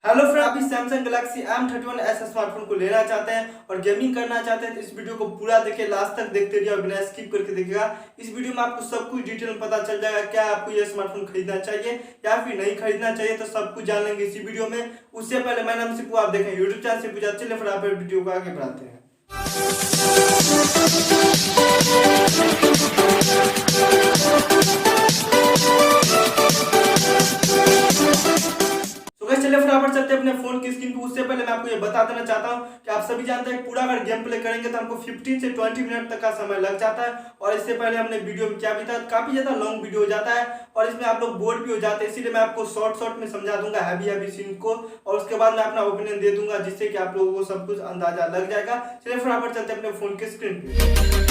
Hello friend, आप इस Samsung Galaxy M31s smartphone को लेना चाहते हैं और गेमिंग करना चाहते हैं तो इस वीडियो को पूरा देखिए, लास्ट तक देखते रहिए और बिना स्किप करके देखिएगा। इस वीडियो में आपको सब कुछ डिटेल में पता चल जाएगा, क्या आपको यह स्मार्टफोन खरीदना चाहिए या फिर नहीं खरीदना चाहिए, तो सब कुछ जान लेंगे इसी वीडियो में। उससे पहले मैं नाम सिपू, आप देखें यूट्यूब चैनल से पूछा। चलिए फिर आप वीडियो को आगे बढ़ाते हैं। चलिए फटाफट चलते हैं अपने फोन की स्क्रीन पे। उससे पहले मैं आपको ये बता देना चाहता हूं कि आप सभी जानते हैं पूरा अगर गेम प्ले करेंगे तो हमको 15 से 20 मिनट तक का समय लग जाता है। और इससे पहले हमने वीडियो में क्या भी था, काफी ज्यादा लॉन्ग वीडियो हो जाता है और इसमें आप लोग बोर भी हो जाते हैं। इसीलिए मैं आपको शॉर्ट में समझा दूंगा हैवी सीन को, और उसके बाद मैं अपना ओपिनियन दे दूंगा, जिससे कि आप लोगों को सब कुछ अंदाजा लग जाएगा। चलिए फटाफट चलते हैं अपने फोन की स्क्रीन पे।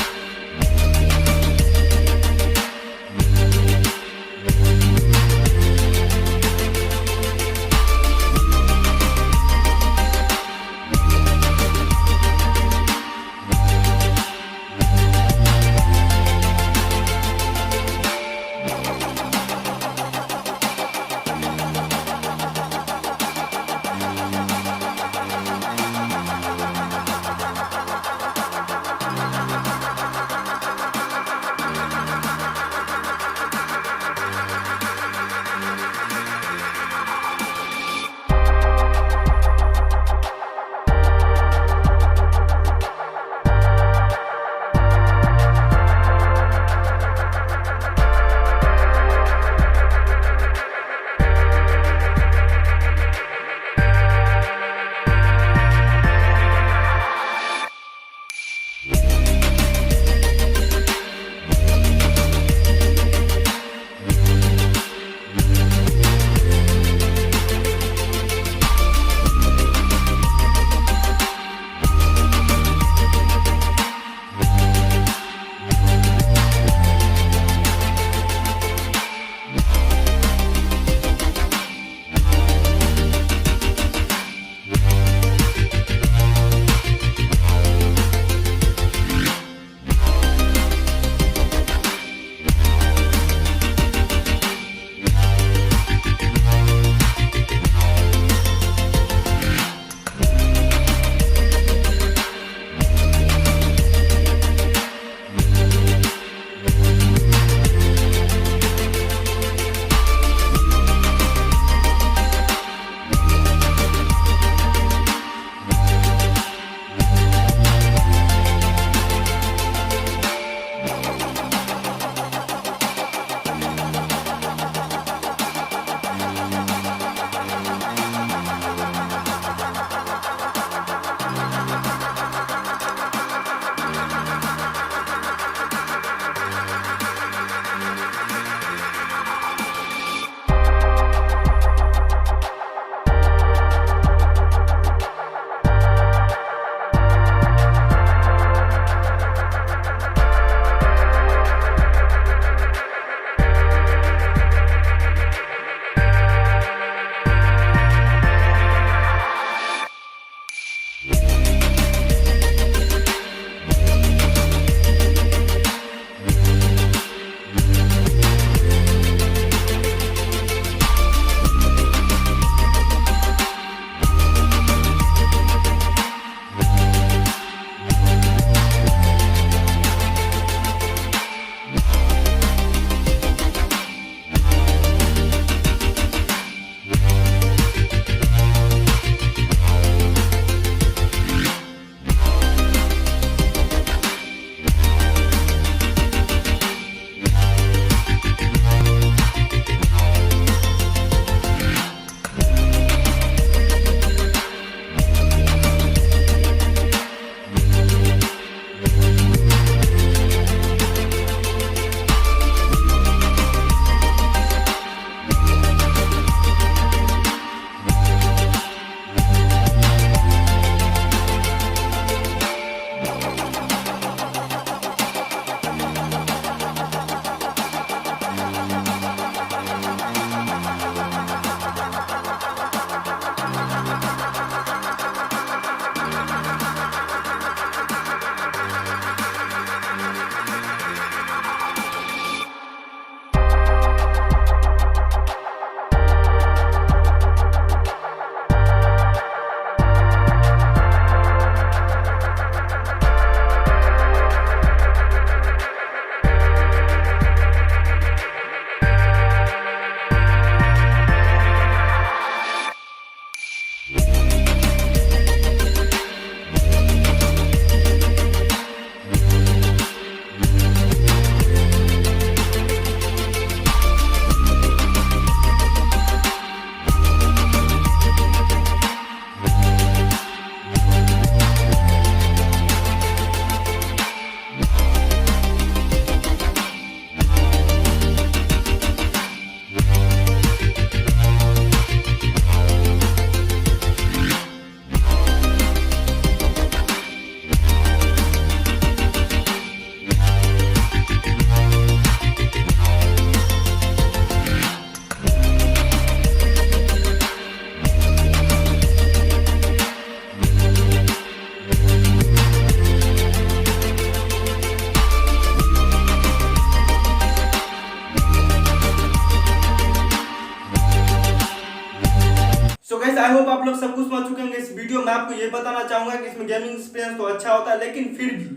सो गाइस आई होप आप लोग सब कुछ समझ चुके होंगे। इस वीडियो में आपको ये बताना चाहूंगा कि इसमें गेमिंग एक्सपीरियंस तो अच्छा होता है, लेकिन फिर भी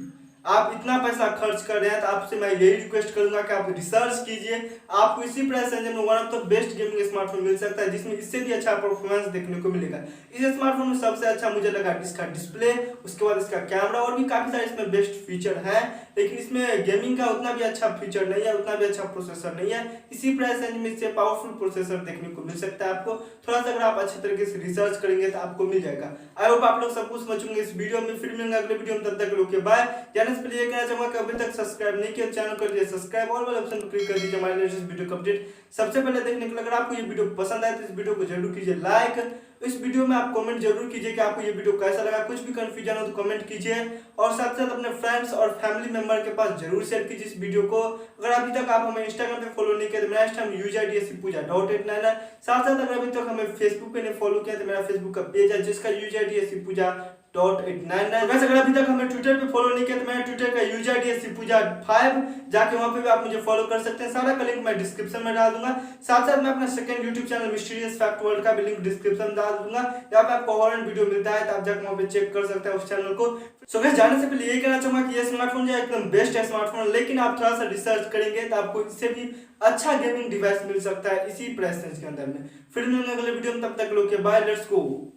आप इतना पैसा खर्च कर रहे हैं तो आपसे मैं यही रिक्वेस्ट करूंगा कि आप रिसर्च कीजिए। आपको इसी प्राइस रेंज में one of the best gaming smartphone मिल सकता है, जिसमें इससे भी अच्छा परफॉर्मेंस देखने को मिलेगा। इस स्मार्टफोन में सबसे अच्छा मुझे लगा इसका डिस्प्ले, उसके बाद इसका कैमरा, और भी काफी सारे इसमें बेस्ट फीचर है। लेकिन इसमें गेमिंग का उतना भी अच्छा फीचर नहीं है, उतना भी अच्छा प्रोसेसर नहीं है। इसी प्राइस रेंज में इससे पावरफुल प्रोसेसर देखने को मिल सकता है आपको। थोड़ा सा अगर आप अच्छे तरीके से रिसर्च करेंगे तो आपको मिल जाएगा। आई होप आप लोग सब कुछ समझेंगे इस वीडियो में। फिर मिलेंगे अगले वीडियो में, तब तक लोग के बाय। जाने से पहले ये कहना चाहूंगा कि अभी तक सब्सक्राइब नहीं किया चैनल कर लीजिए सब्सक्राइब, और वाले ऑप्शन को क्लिक कर दीजिए हमारे लेटेस्ट वीडियो का अपडेट सबसे पहले देखने के लिए। अगर आपको ये वीडियो पसंद आए तो इस वीडियो को जरूर कीजिए लाइक। इस वीडियो में आप कमेंट जरूर कीजिए कि आपको ये वीडियो कैसा लगा। कुछ भी कंफ्यूजन हो तो कमेंट कीजिए, और साथ साथ अपने फ्रेंड्स और फैमिली मेंबर के पास जरूर शेयर कीजिए इस वीडियो को। अगर अभी तक आप हमें इंस्टाग्राम पे फॉलो नहीं किया तो मेरा इंस्टाग्राम UJIDSCPooja.89 है। साथ साथ अगर अभी तक हमें फेसबुक पे नहीं फॉलो किया तो मेरा फेसबुक का पेज है जिसका UJIDSCPooja.89। वैसे अगर अभी तक हमें ट्विटर पे फॉलो नहीं किया तो मेरा ट्विटर का UJIDSCPooja5, जाके वहां पे भी आप मुझे फॉलो कर सकते हैं। सारा का लिंक मैं डिस्क्रिप्शन में डाल दूंगा। साथ साथ मैं अपना second YouTube channel mysterious fact world का भी लिंक डिस्क्रिप्शन में डाल दूंगा। यहाँ पे आपको हॉरर वीडियो मिलता है तो आप जाकर वहां पे चेक कर सकते हैं उस चैनल को। सो गाइस जाने से पहले ये कहना चाहूंगा कि ये स्मार्टफोन जो है एकदम बेस्ट है स्मार्टफोन, लेकिन आप थोड़ा सा रिसर्च करेंगे तो आपको इससे भी अच्छा गेमिंग डिवाइस मिल सकता है इसी प्राइस रेंज के अंदर में। फिर मिलेंगे अगले वीडियो में, तब तक लोग के बाय, लेट्स गो।